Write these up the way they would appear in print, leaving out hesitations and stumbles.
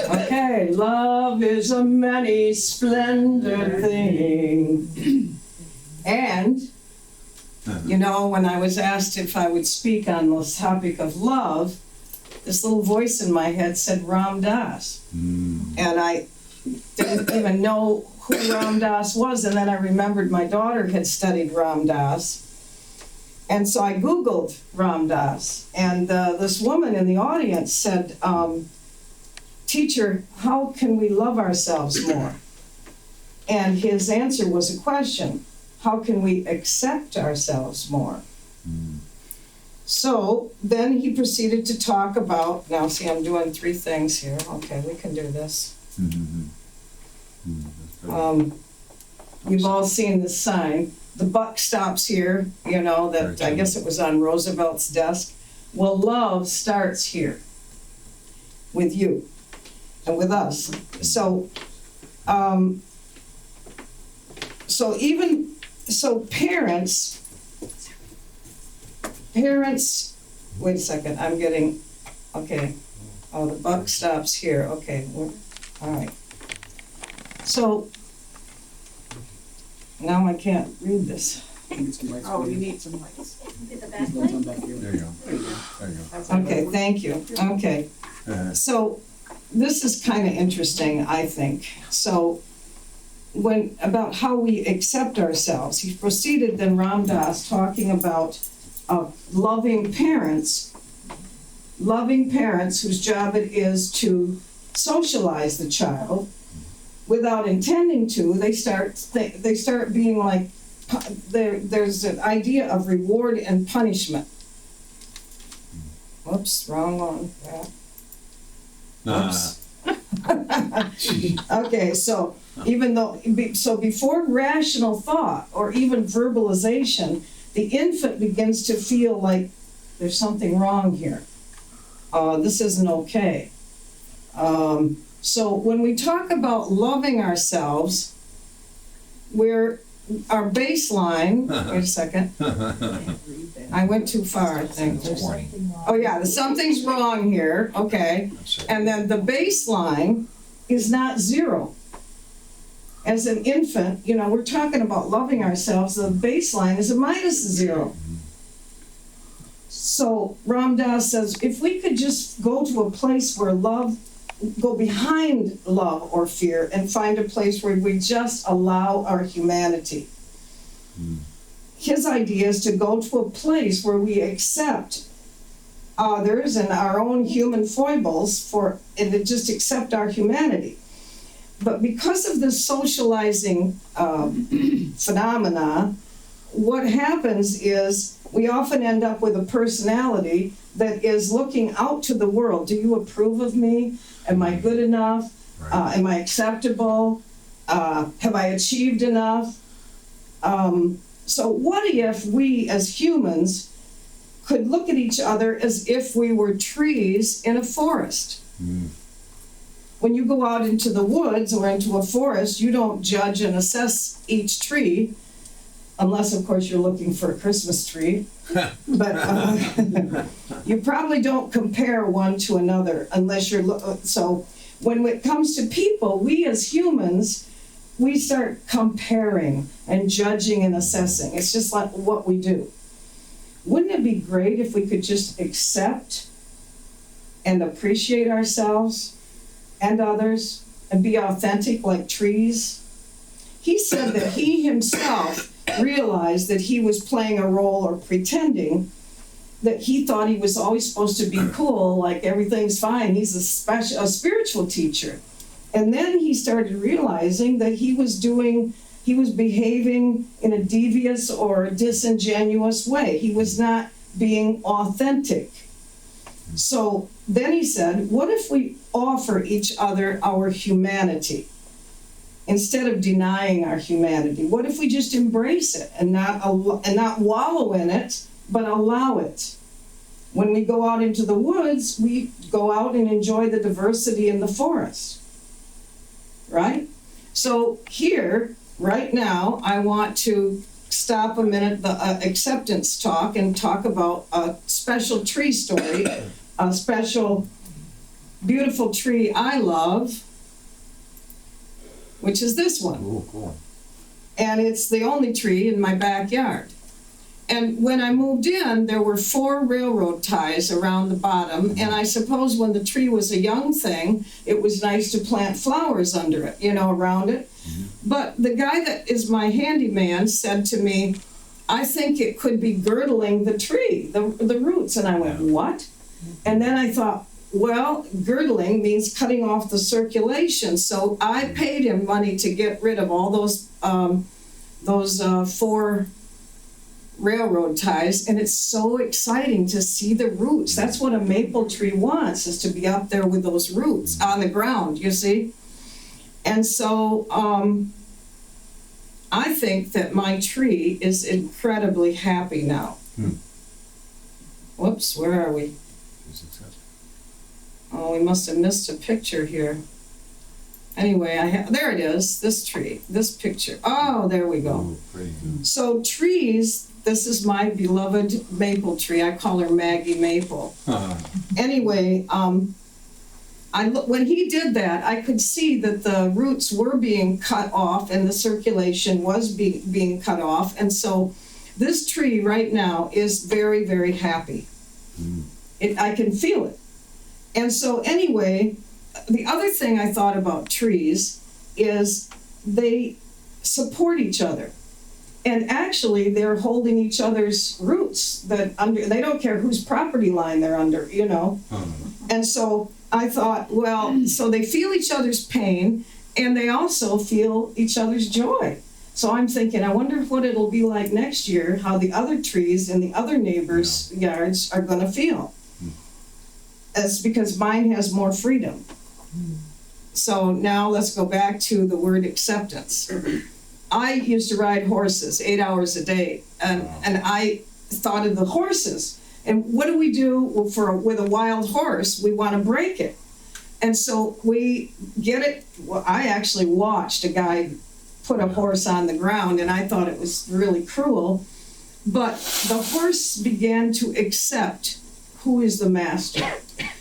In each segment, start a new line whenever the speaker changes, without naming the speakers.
Okay, love is a many splendid thing. And, you know, when I was asked if I would speak on this topic of love, this little voice in my head said Ram Dass. And I didn't even know who Ram Dass was, and then I remembered my daughter had studied Ram Dass. And so I Googled Ram Dass, and this woman in the audience said, teacher, how can we love ourselves more? And his answer was a question, how can we accept ourselves more? So then he proceeded to talk about, now see, I'm doing three things here. Okay, we can do this. You've all seen the sign. The buck stops here, you know, that I guess it was on Roosevelt's desk. Well, love starts here with you and with us. So, parents, wait a second, I'm getting, okay. Oh, the buck stops here, okay, all right. So, now I can't read this.
Oh, you need some lights.
There you go.
Okay, thank you, okay. So, this is kind of interesting, I think. So, about how we accept ourselves, he proceeded then Ram Dass talking about loving parents whose job it is to socialize the child without intending to. They start being like, there's an idea of reward and punishment. Whoops, wrong one. Whoops. Okay, so before rational thought or even verbalization, the infant begins to feel like there's something wrong here. This isn't okay. So when we talk about loving ourselves, our baseline, wait a second. I went too far, I think. Oh yeah, something's wrong here, okay. And then the baseline is not zero. As an infant, you know, we're talking about loving ourselves, the baseline is a -0. So Ram Dass says, if we could just go to a place where go behind love or fear and find a place where we just allow our humanity. His idea is to go to a place where we accept others and our own human foibles and to just accept our humanity. But because of this socializing phenomena, what happens is we often end up with a personality that is looking out to the world. Do you approve of me? Am I good enough?
Right.
Am I acceptable? Have I achieved enough? So what if we as humans could look at each other as if we were trees in a forest? When you go out into the woods or into a forest, you don't judge and assess each tree, unless, of course, you're looking for a Christmas tree. But you probably don't compare one to another unless you're... So when it comes to people, we as humans, we start comparing and judging and assessing. It's just like what we do. Wouldn't it be great if we could just accept and appreciate ourselves and others and be authentic like trees? He said that he himself realized that he was playing a role or pretending, that he thought he was always supposed to be cool, like everything's fine. He's a spiritual teacher. And then he started realizing that he was behaving in a devious or disingenuous way. He was not being authentic. So then he said, what if we offer each other our humanity instead of denying our humanity? What if we just embrace it and not wallow in it, but allow it? When we go out into the woods, we go out and enjoy the diversity in the forest, right? So here, right now, I want to stop a minute, the acceptance talk, and talk about a special tree story, a special beautiful tree I love, which is this one.
Ooh, cool.
And it's the only tree in my backyard. And when I moved in, there were 4 railroad ties around the bottom, and I suppose when the tree was a young thing, it was nice to plant flowers under it, around it. But the guy that is my handyman said to me, I think it could be girdling the tree, the roots. And I went, what? And then I thought, well, girdling means cutting off the circulation. So I paid him money to get rid of all those 4 railroad ties, and it's so exciting to see the roots. That's what a maple tree wants, is to be up there with those roots on the ground, you see? And so I think that my tree is incredibly happy now. Whoops, where are we? Oh, we must have missed a picture here. Anyway, there it is, this tree, this picture. Oh, there we go. So trees, this is my beloved maple tree. I call her Maggie Maple. Anyway, when he did that, I could see that the roots were being cut off and the circulation was being cut off. And so this tree right now is very, very happy. I can feel it. And so anyway, the other thing I thought about trees is they support each other. And actually, they're holding each other's roots. They don't care whose property line they're under, And so I thought, well, so they feel each other's pain, and they also feel each other's joy. So I'm thinking, I wonder what it'll be like next year, how the other trees in the other neighbors' yards are going to feel. It's because mine has more freedom. So now let's go back to the word acceptance. I used to ride horses 8 hours a day, and I thought of the horses. And what do we do with a wild horse? We want to break it. And so we get it. Well, I actually watched a guy put a horse on the ground, and I thought it was really cruel. But the horse began to accept who is the master.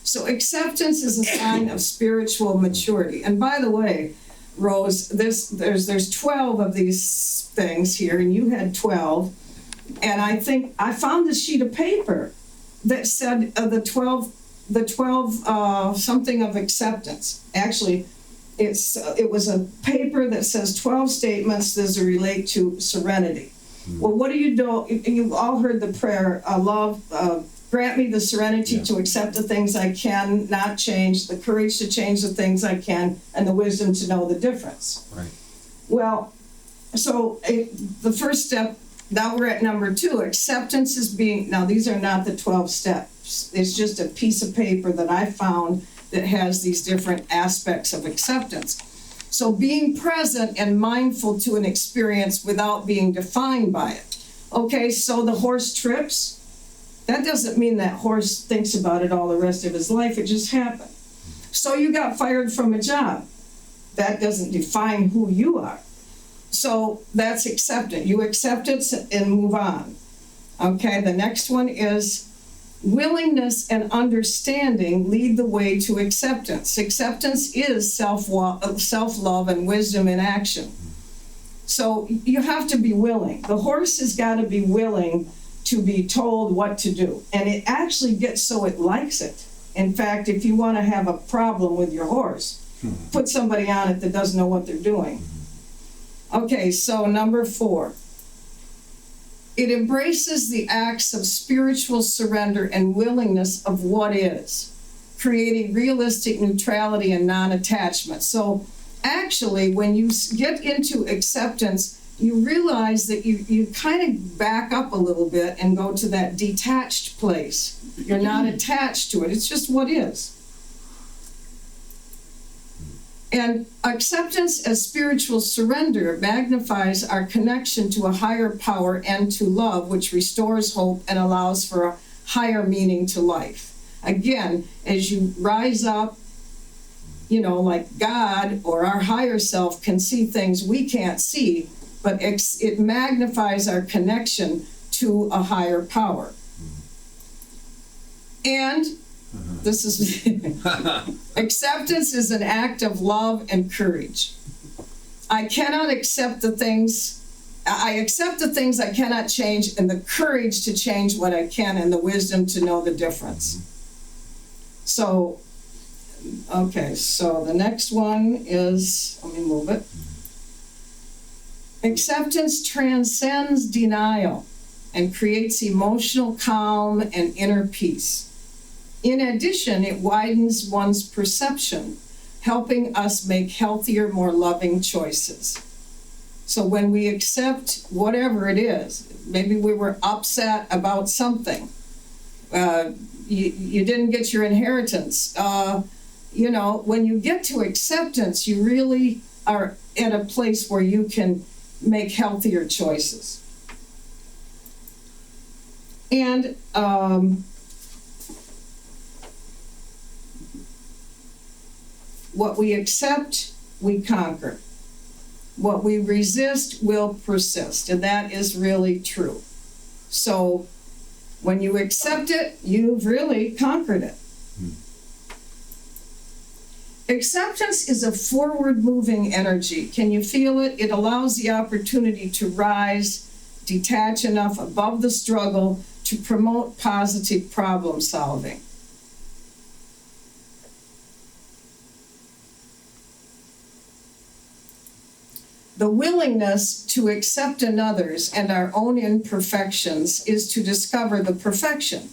So acceptance is a sign of spiritual maturity. And by the way, Rose, there's 12 of these things here, and you had 12. And I think I found this sheet of paper that said the 12 something of acceptance. Actually, it was a paper that says 12 statements that relate to serenity. Well, what do? You've all heard the prayer, grant me the serenity to accept the things I can not change, the courage to change the things I can, and the wisdom to know the difference.
Right.
Well, so the first step, now we're at number 2. Acceptance is now these are not the 12 steps. It's just a piece of paper that I found that has these different aspects of acceptance. So being present and mindful to an experience without being defined by it. Okay, so the horse trips. That doesn't mean that horse thinks about it all the rest of his life. It just happened. So you got fired from a job. That doesn't define who you are. So that's acceptance. You accept it and move on. Okay, the next one is willingness and understanding lead the way to acceptance. Acceptance is self-love and wisdom in action. So you have to be willing. The horse has got to be willing to be told what to do. And it actually gets so it likes it. In fact, if you want to have a problem with your horse, put somebody on it that doesn't know what they're doing. Okay, so number 4. It embraces the acts of spiritual surrender and willingness of what is, creating realistic neutrality and non-attachment. So actually, when you get into acceptance, you realize that you kind of back up a little bit and go to that detached place. You're not attached to it. It's just what is. And acceptance as spiritual surrender magnifies our connection to a higher power and to love, which restores hope and allows for a higher meaning to life. Again, as you rise up, like God or our higher self can see things we can't see, but it magnifies our connection to a higher power. And this is acceptance is an act of love and courage. I accept the things I cannot change, and the courage to change what I can, and the wisdom to know the difference. So, okay, so the next one is, let me move it. Acceptance transcends denial and creates emotional calm and inner peace. In addition, it widens one's perception, helping us make healthier, more loving choices. So when we accept whatever it is, maybe we were upset about something, you didn't get your inheritance, when you get to acceptance, you really are at a place where you can make healthier choices. And what we accept, we conquer. What we resist will persist, and that is really true. So when you accept it, you've really conquered it. Acceptance is a forward-moving energy. Can you feel it? It allows the opportunity to rise, detach enough above the struggle to promote positive problem solving. The willingness to accept another's and our own imperfections is to discover the perfection.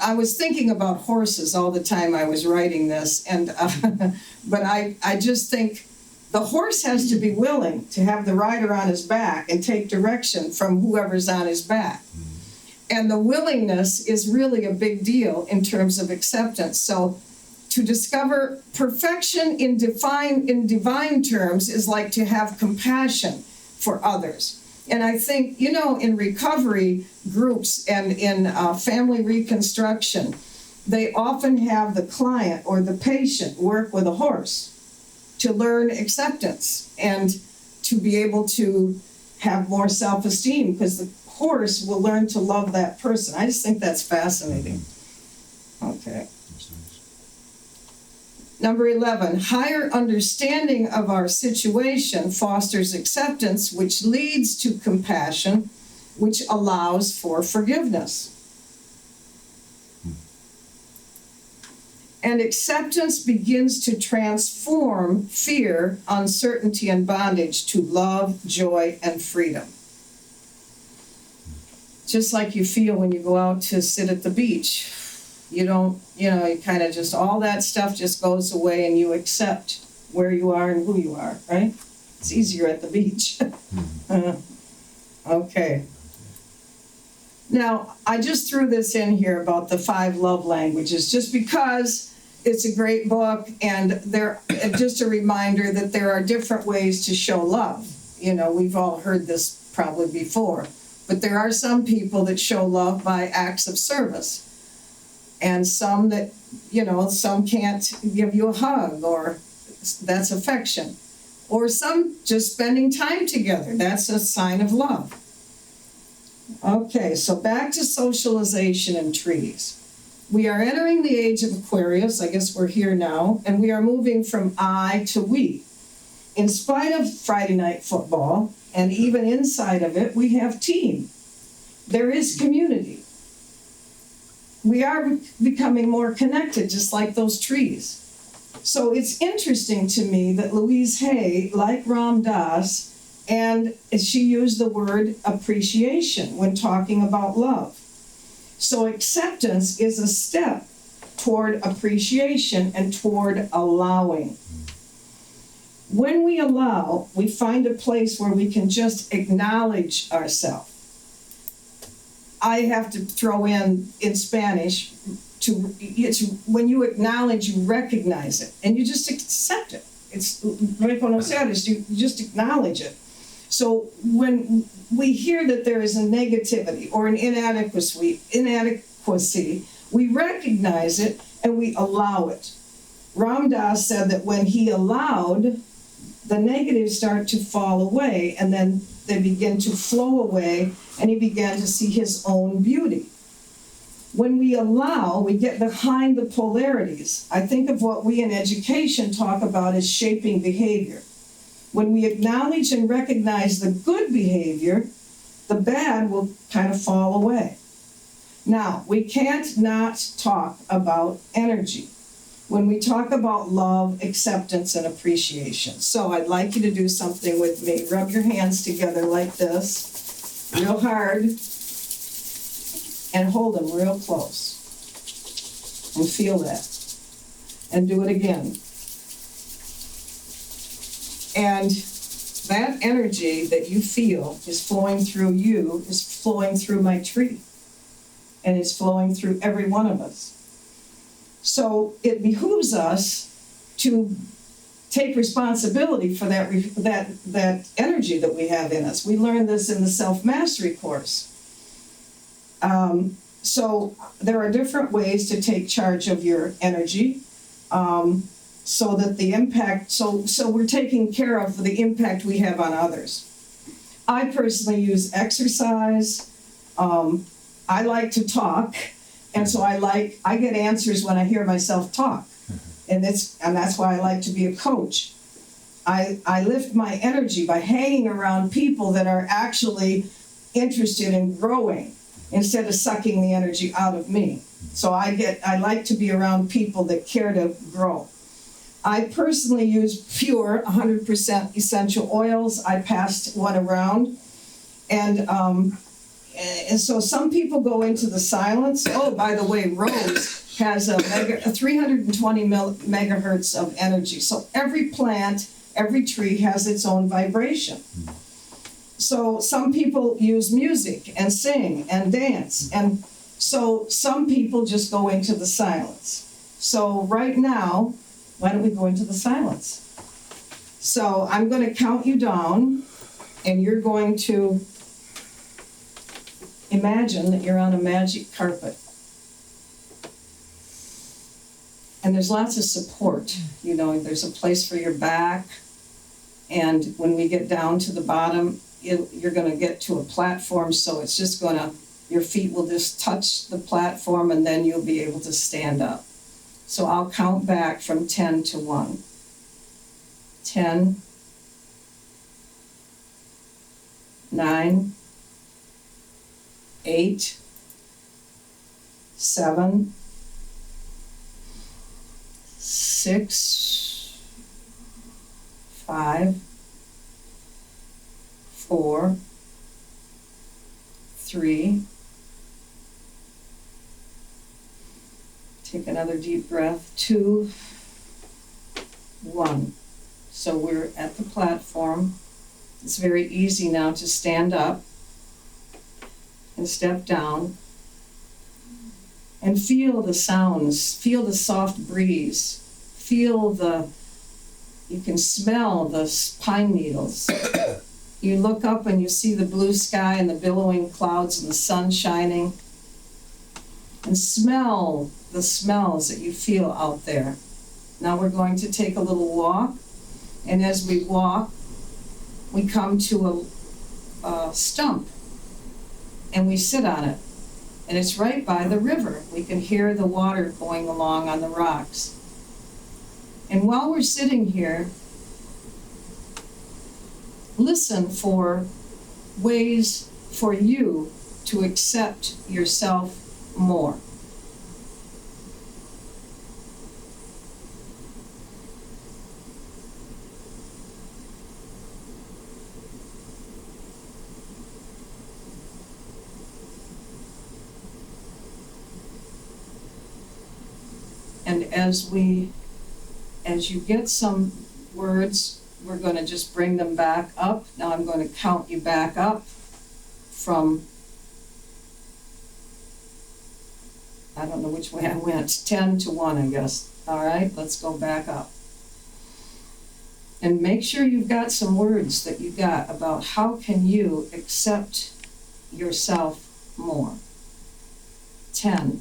I was thinking about horses all the time I was writing this, and but I just think the horse has to be willing to have the rider on his back and take direction from whoever's on his back. And the willingness is really a big deal in terms of acceptance. So to discover perfection in divine terms is like to have compassion for others. And I think, in recovery groups and in family reconstruction, they often have the client or the patient work with a horse to learn acceptance and to be able to have more self-esteem, because the horse will learn to love that person. I just think that's fascinating. Okay. Number 11, higher understanding of our situation fosters acceptance, which leads to compassion, which allows for forgiveness. And acceptance begins to transform fear, uncertainty, and bondage to love, joy, and freedom. Just like you feel when you go out to sit at the beach. You don't, you kind of just, all that stuff just goes away and you accept where you are and who you are, right? It's easier at the beach. Okay. Now, I just threw this in here about the 5 love languages, just because it's a great book, and just a reminder that there are different ways to show love. We've all heard this probably before, but there are some people that show love by acts of service. And some that, some can't give you a hug, or that's affection. Or some just spending time together, that's a sign of love. Okay, so back to socialization and trees. We are entering the age of Aquarius, I guess we're here now, and we are moving from I to we. In spite of Friday night football, and even inside of it, we have team. There is community. We are becoming more connected, just like those trees. So it's interesting to me that Louise Hay, like Ram Dass, and she used the word appreciation when talking about love. So acceptance is a step toward appreciation and toward allowing. When we allow, we find a place where we can just acknowledge ourselves. I have to throw in Spanish, it's when you acknowledge, you recognize it, and you just accept it. It's reconocer, you just acknowledge it. So when we hear that there is a negativity or an inadequacy, we recognize it and we allow it. Ram Dass said that when he allowed the negatives start to fall away, and then they begin to flow away, and he began to see his own beauty. When we allow, we get behind the polarities. I think of what we in education talk about as shaping behavior. When we acknowledge and recognize the good behavior, the bad will kind of fall away. Now, we can't not talk about energy when we talk about love, acceptance, and appreciation. So I'd like you to do something with me. Rub your hands together like this, real hard, and hold them real close. And feel that. And do it again. And that energy that you feel is flowing through you, is flowing through my tree, and is flowing through every one of us. So it behooves us to take responsibility for that energy that we have in us. We learned this in the self-mastery course. So there are different ways to take charge of your energy, so that the impact, so we're taking care of the impact we have on others. I personally use exercise. I like to talk, and so I get answers when I hear myself talk, and that's why I like to be a coach. I lift my energy by hanging around people that are actually interested in growing instead of sucking the energy out of me. So I like to be around people that care to grow. I personally use pure 100% essential oils. I passed one around, and so some people go into the silence. Oh, by the way, Rose has a 320 megahertz of energy. So every plant, every tree has its own vibration. So some people use music and sing and dance, and so some people just go into the silence. So right now, why don't we go into the silence? So I'm going to count you down, and you're going to imagine that you're on a magic carpet. And there's lots of support. You know, there's a place for your back, and when we get down to the bottom, you're going to get to a platform, so it's just going to, your feet will just touch the platform, and then you'll be able to stand up. So I'll count back from 10 to 1. 10, 9, 8, 7, 6, 5, 4, 3. Take another deep breath. 2, 1. So we're at the platform. It's very easy now to stand up and step down and feel the sounds, feel the soft breeze, you can smell the pine needles. You look up and you see the blue sky and the billowing clouds and the sun shining, and smell the smells that you feel out there. Now we're going to take a little walk, and as we walk, we come to a stump, and we sit on it, and it's right by the river. We can hear the water going along on the rocks. And while we're sitting here, listen for ways for you to accept yourself more. And as you get some words, we're going to just bring them back up. Now I'm going to count you back up from, I don't know which way I went, 10 to 1, I guess. All right, let's go back up. And make sure you've got some words that you got about how can you accept yourself more. 10,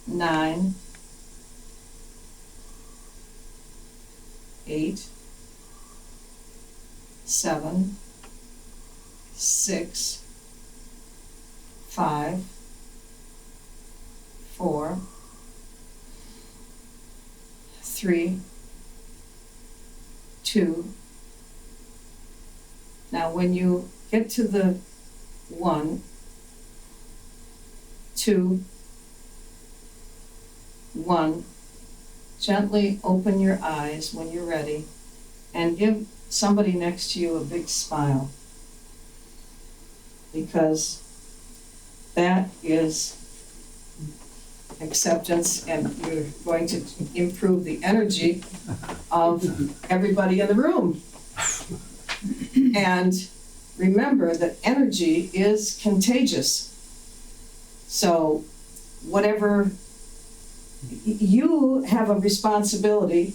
9, 8, 7, 6, 5, 4, 3, 2. Now when you get to the 1, 2, 1, gently open your eyes when you're ready and give somebody next to you a big smile, because that is acceptance, and you're going to improve the energy of everybody in the room. And remember that energy is contagious. So whatever, you have a responsibility,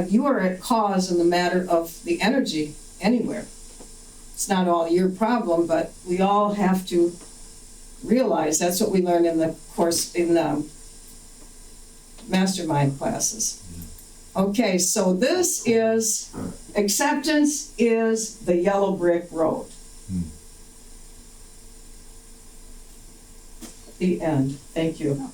you are at cause in the matter of the energy anywhere. It's not all your problem, but we all have to realize that's what we learned in the course, in the mastermind classes. Okay, so this is, acceptance is the yellow brick road. The end. Thank you.